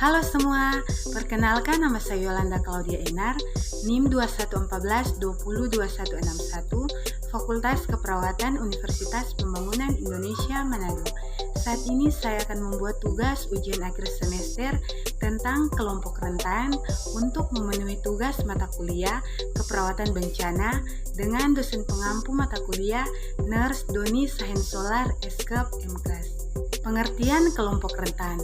Halo semua, perkenalkan nama saya Yolanda Claudia Enar, NIM 2114202161, Fakultas Keperawatan Universitas Pembangunan Indonesia Manado. Saat ini saya akan membuat tugas ujian akhir semester tentang kelompok rentan untuk memenuhi tugas mata kuliah Keperawatan Bencana dengan dosen pengampu mata kuliah Nurse Doni Sahensolar Eskep MKes. Pengertian kelompok rentan.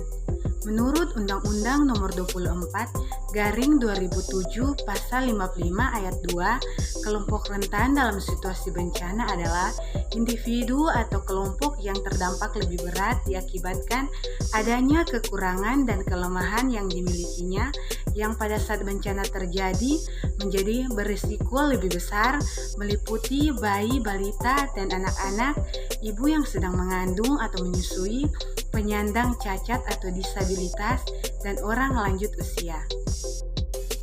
Menurut Undang-Undang Nomor 24/2007 Pasal 55 Ayat 2, kelompok rentan dalam situasi bencana adalah individu atau kelompok yang terdampak lebih berat diakibatkan adanya kekurangan dan kelemahan yang dimilikinya yang pada saat bencana terjadi menjadi berisiko lebih besar, meliputi bayi, balita, dan anak-anak, ibu yang sedang mengandung atau menyusui, penyandang cacat atau disabilitas, dan orang lanjut usia.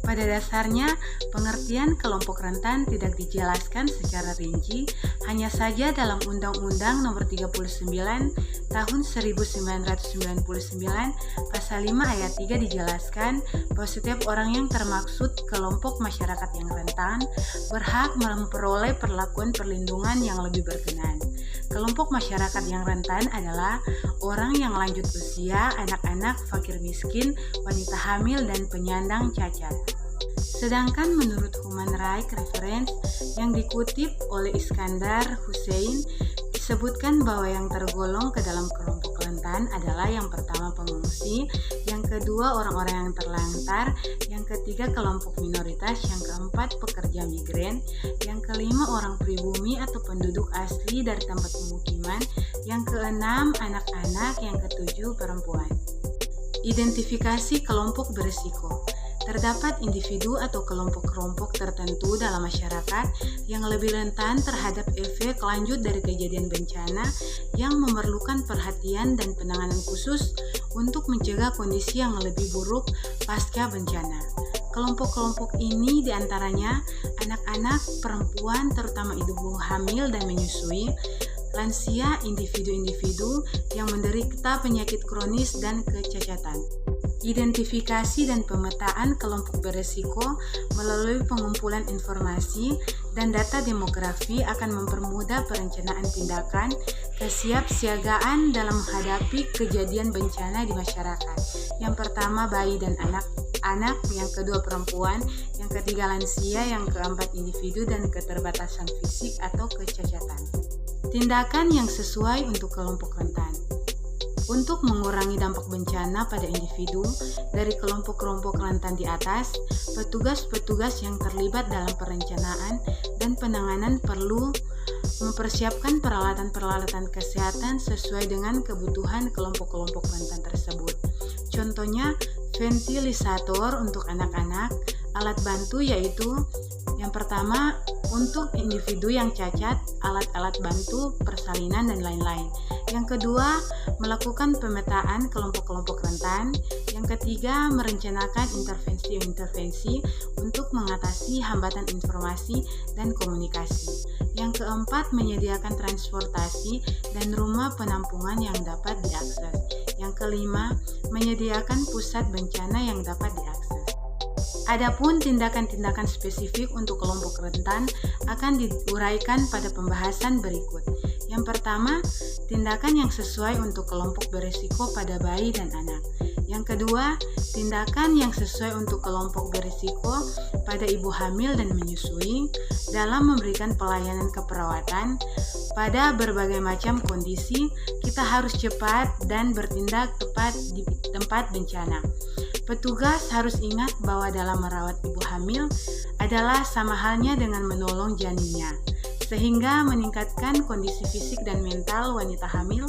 Pada dasarnya, pengertian kelompok rentan tidak dijelaskan secara rinci, hanya saja dalam Undang-Undang Nomor 39 Tahun 1999 Pasal 5 Ayat 3 dijelaskan bahwa setiap orang yang termaksud kelompok masyarakat yang rentan berhak memperoleh perlakuan perlindungan yang lebih berkenan. Kelompok masyarakat yang rentan adalah orang yang lanjut usia, anak-anak, fakir miskin, wanita hamil, dan penyandang cacat. Sedangkan menurut Human Rights Reference yang dikutip oleh Iskandar Hussein, disebutkan bahwa yang tergolong ke dalam kelompok rentan adalah yang pertama pengungsi, yang kedua orang-orang yang terlantar, yang ketiga kelompok minoritas, yang keempat pekerja migran, yang kelima orang pribumi atau penduduk asli dari tempat pemukiman, yang keenam anak-anak, yang ketujuh perempuan. Identifikasi kelompok berisiko. Terdapat individu atau kelompok-kelompok tertentu dalam masyarakat yang lebih rentan terhadap efek lanjut dari kejadian bencana yang memerlukan perhatian dan penanganan khusus untuk mencegah kondisi yang lebih buruk pasca bencana. Kelompok-kelompok ini diantaranya anak-anak, perempuan, terutama ibu hamil dan menyusui, lansia, individu-individu yang menderita penyakit kronis dan kecacatan. Identifikasi dan pemetaan kelompok berisiko melalui pengumpulan informasi dan data demografi akan mempermudah perencanaan tindakan kesiapsiagaan dalam menghadapi kejadian bencana di masyarakat. Yang pertama bayi dan anak, yang kedua perempuan, yang ketiga lansia, yang keempat individu dan keterbatasan fisik atau kecacatan. Tindakan yang sesuai untuk kelompok rentan. Untuk mengurangi dampak bencana pada individu dari kelompok-kelompok rentan di atas, petugas-petugas yang terlibat dalam perencanaan dan penanganan perlu mempersiapkan peralatan-peralatan kesehatan sesuai dengan kebutuhan kelompok-kelompok rentan tersebut. Contohnya, ventilisator untuk anak-anak, alat bantu yaitu yang pertama untuk individu yang cacat, alat-alat bantu, persalinan, dan lain-lain. Yang kedua, melakukan pemetaan kelompok-kelompok rentan. Yang ketiga, merencanakan intervensi-intervensi untuk mengatasi hambatan informasi dan komunikasi. Yang keempat, menyediakan transportasi dan rumah penampungan yang dapat diakses. Yang kelima, menyediakan pusat bencana yang dapat diakses. Adapun tindakan-tindakan spesifik untuk kelompok rentan akan diuraikan pada pembahasan berikut. Yang pertama, tindakan yang sesuai untuk kelompok berisiko pada bayi dan anak. Yang kedua, tindakan yang sesuai untuk kelompok berisiko pada ibu hamil dan menyusui dalam memberikan pelayanan keperawatan pada berbagai macam kondisi. Kita harus cepat dan bertindak tepat di tempat bencana. Petugas harus ingat bahwa dalam merawat ibu hamil adalah sama halnya dengan menolong janinnya, sehingga meningkatkan kondisi fisik dan mental wanita hamil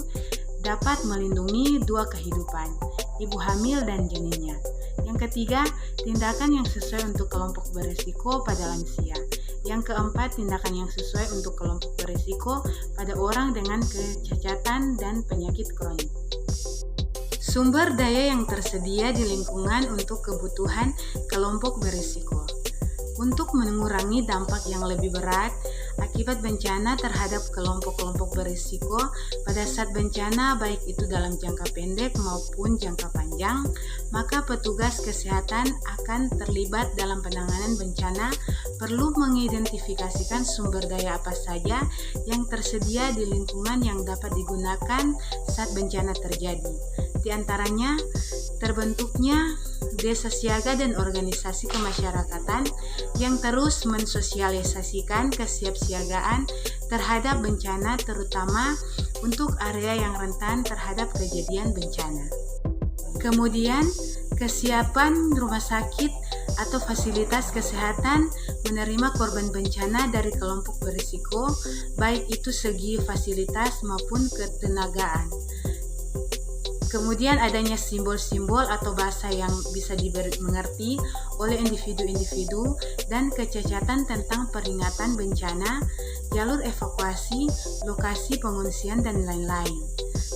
dapat melindungi dua kehidupan, ibu hamil dan janinnya. Yang ketiga, tindakan yang sesuai untuk kelompok berisiko pada lansia. Yang keempat, tindakan yang sesuai untuk kelompok berisiko pada orang dengan kecacatan dan penyakit kronik. Sumber daya yang tersedia di lingkungan untuk kebutuhan kelompok berisiko. Untuk mengurangi dampak yang lebih berat akibat bencana terhadap kelompok-kelompok berisiko pada saat bencana, baik itu dalam jangka pendek maupun jangka panjang, maka petugas kesehatan akan terlibat dalam penanganan bencana, perlu mengidentifikasikan sumber daya apa saja yang tersedia di lingkungan yang dapat digunakan saat bencana terjadi. Di antaranya, terbentuknya desa siaga dan organisasi kemasyarakatan yang terus mensosialisasikan kesiapsiagaan terhadap bencana, terutama untuk area yang rentan terhadap kejadian bencana. Kemudian, kesiapan rumah sakit atau fasilitas kesehatan menerima korban bencana dari kelompok berisiko, baik itu segi fasilitas maupun ketenagaan. Kemudian adanya simbol-simbol atau bahasa yang bisa dimengerti oleh individu-individu dan kecacatan tentang peringatan bencana, jalur evakuasi, lokasi pengungsian, dan lain-lain.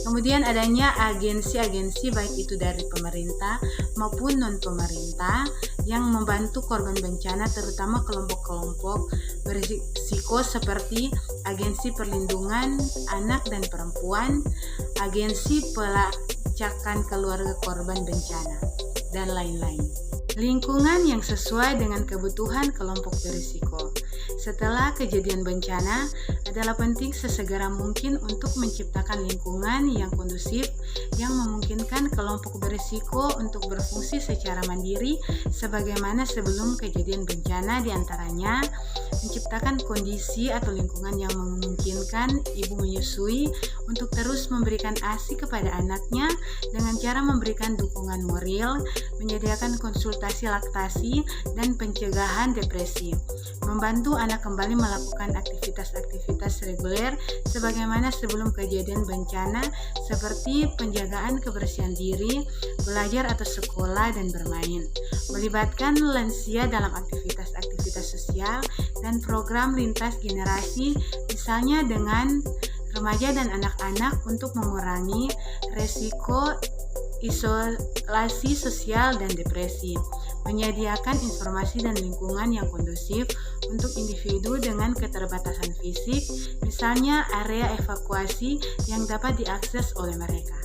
Kemudian adanya agensi-agensi baik itu dari pemerintah maupun non-pemerintah yang membantu korban bencana, terutama kelompok-kelompok berisiko seperti Agensi Perlindungan Anak dan Perempuan, Agensi Pelacakan Keluarga Korban Bencana, dan lain-lain. Lingkungan yang sesuai dengan kebutuhan kelompok berisiko. Setelah kejadian bencana, adalah penting sesegera mungkin untuk menciptakan lingkungan yang kondusif yang memungkinkan kelompok berisiko untuk berfungsi secara mandiri sebagaimana sebelum kejadian bencana, diantaranya menciptakan kondisi atau lingkungan yang memungkinkan ibu menyusui untuk terus memberikan ASI kepada anaknya dengan cara memberikan dukungan moral, menyediakan konsultasi laktasi dan pencegahan depresi, membantu anak kembali melakukan aktivitas-aktivitas reguler sebagaimana sebelum kejadian bencana seperti penjagaan kebersihan diri, belajar atau sekolah, dan bermain, melibatkan lansia dalam aktivitas-aktivitas sosial dan program lintas generasi, misalnya dengan remaja dan anak-anak untuk mengurangi resiko isolasi sosial dan depresi, menyediakan informasi dan lingkungan yang kondusif untuk individu dengan keterbatasan fisik, misalnya area evakuasi yang dapat diakses oleh mereka.